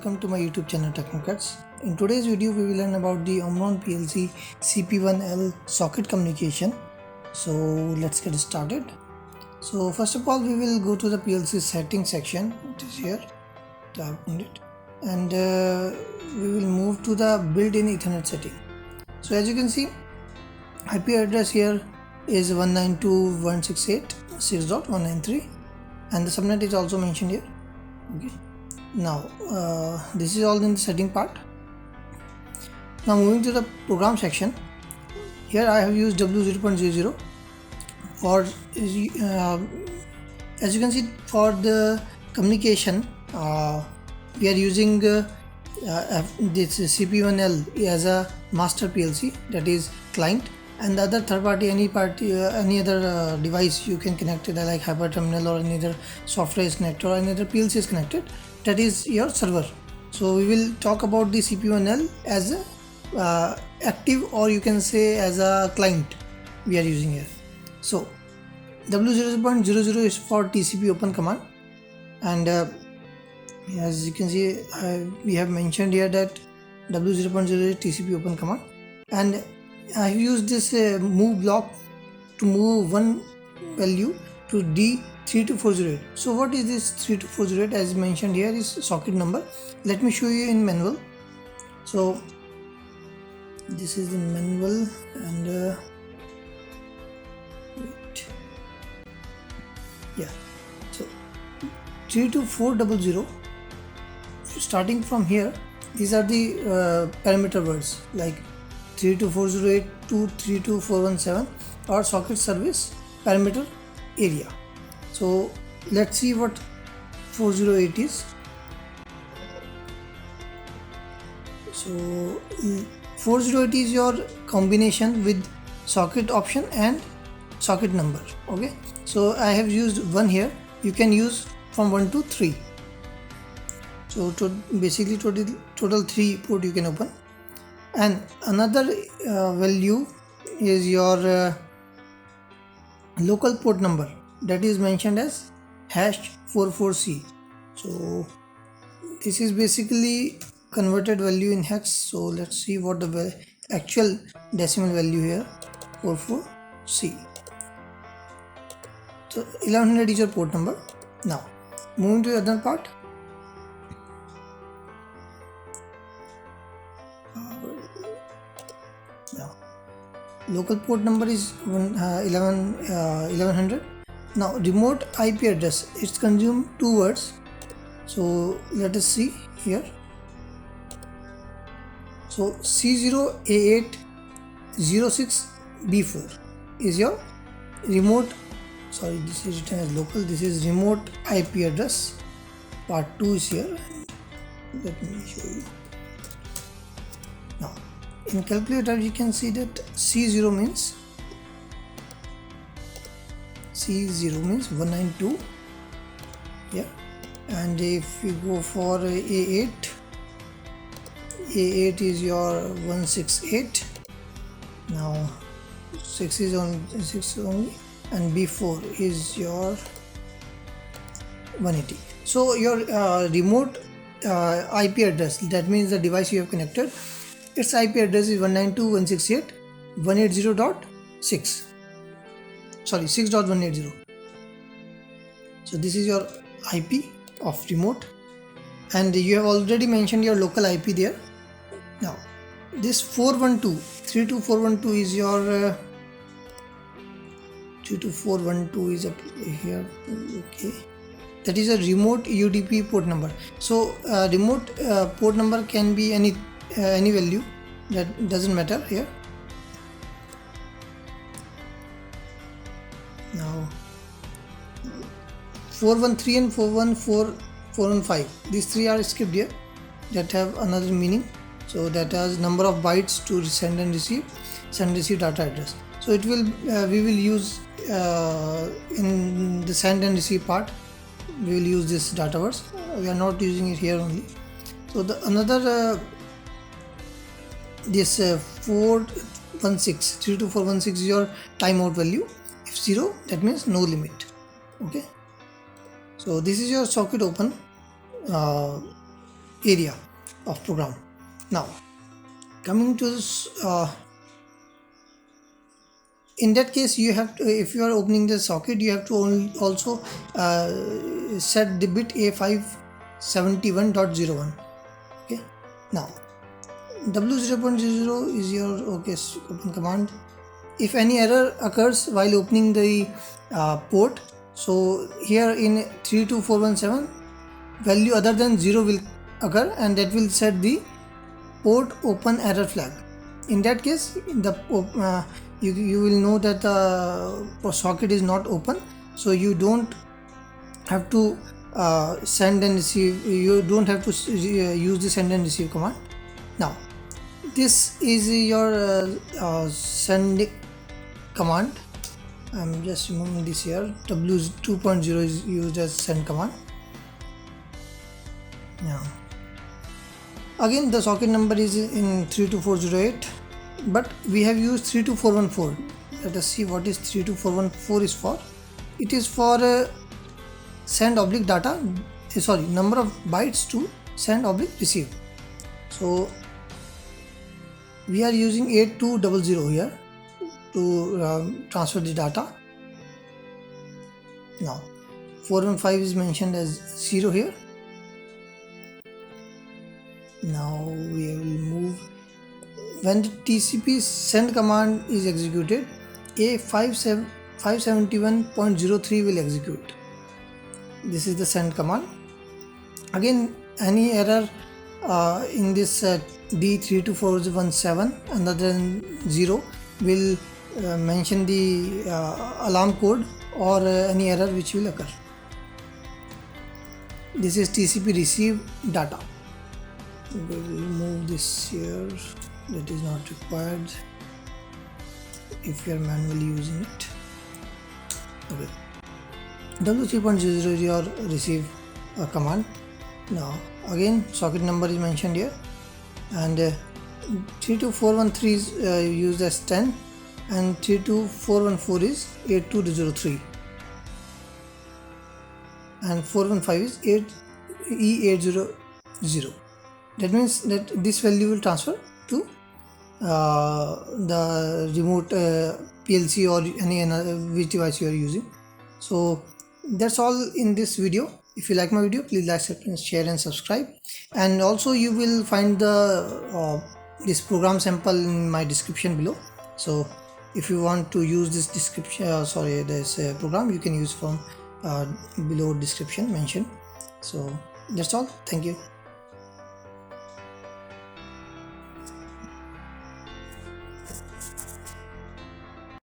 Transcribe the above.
welcome to my YouTube channel Technocuts. In today's video we will learn about the Omron PLC CP1L socket communication. So let's get started. So first of all we will go to the PLC settings section, which is here, tap on it, and we will move to the built-in Ethernet setting. So as you can see, IP address here is 192.168.6.193 and the subnet is also mentioned here. Okay, now this is all in the setting part. Now moving to the program section, here I have used W0.00 for as you can see, for the communication we are using this CP1L as a master PLC, that is client, and the other third party, any other device you can connect it, like hyper terminal or any other software is connected or any other PLC is connected, that is your server. So we will talk about the CP1L as a active, or you can say as a client we are using here. So W0.00 is for TCP open command, and as you can see we have mentioned here that W0.0 is TCP open command, and I have used this move block to move one value to D32408. So what is this 32408? As mentioned here is socket number. Let me show you in manual. So this is the manual, and yeah, so 32400, starting from here, these are the parameter words like 32408 to 32417 or socket service parameter area. So let's see what 408 is. So 408 is your combination with socket option and socket number. Okay, so I have used 1 here. You can use from 1 to 3. So basically total 3 port you can open. And another value is your local port number, that is mentioned as #44C. So this is basically converted value in hex. So let's see what the actual decimal value here, 44C. So 1100 is your port number. Now moving to the other part. Now local port number is 1100. Now remote IP address, it's consumed 2 words. So let us see here. So C0A806B4 is your remote, sorry, this is written as local, this is remote IP address. Part 2 is here. Let me show you. Now in calculator you can see that C0 means 192 here, and if you go for A8 is your 168. Now 6 is only, and B4 is your 180. So your remote IP address, that means the device you have connected, its IP address is 192.168.180.6. Sorry, 6.180. So this is your IP of remote, and you have already mentioned your local IP there. Now this 32412 is your 32412 is up here. Okay, that is a remote UDP port number. So remote port number can be any value, that doesn't matter here. Now 413 and 415, these 3 are skipped here, that have another meaning. So that has number of bytes to send and receive data address. So it will we will use in the send and receive part, we will use this data words. We are not using it here only. So the another this 32416 is your timeout value. If 0, that means no limit. Okay, so this is your socket open area of program. Now coming to this, in that case you have to, if you are opening the socket, you have to also set the bit A571.01. okay. Now W0.00 is your open command. If any error occurs while opening the port, so here in 32417 value other than 0 will occur, and that will set the port open error flag. In that case, the you will know that the socket is not open, so you don't have to send and receive, you don't have to use the send and receive command. Now this is your send command. I'm just removing this here. W2.0 is used as send command. Now again the socket number is in 32408, but we have used 32414. Let us see what is 32414 is for. It is for send oblique data, number of bytes to send oblique receive. So we are using 8200 here to transfer the data. Now 415 is mentioned as 0 here. Now we will move. When the TCP send command is executed, A571.03 will execute. This is the send command. Again, any error in this D32417 other than 0 will mention the alarm code or any error which will occur. This is TCP receive data. We will remove this here, that is not required if you are manually using it. Okay. W3.00 is your receive command. Now again socket number is mentioned here, and 32413 is used as 10, and 32414 is 8203, and 415 is E800. That means that this value will transfer to the remote PLC or any another which device you are using. So that's all in this video. If you like my video, please like, share and subscribe. And also you will find the this program sample in my description below. So if you want to use this description, this program, you can use from below description mentioned. So that's all. Thank you.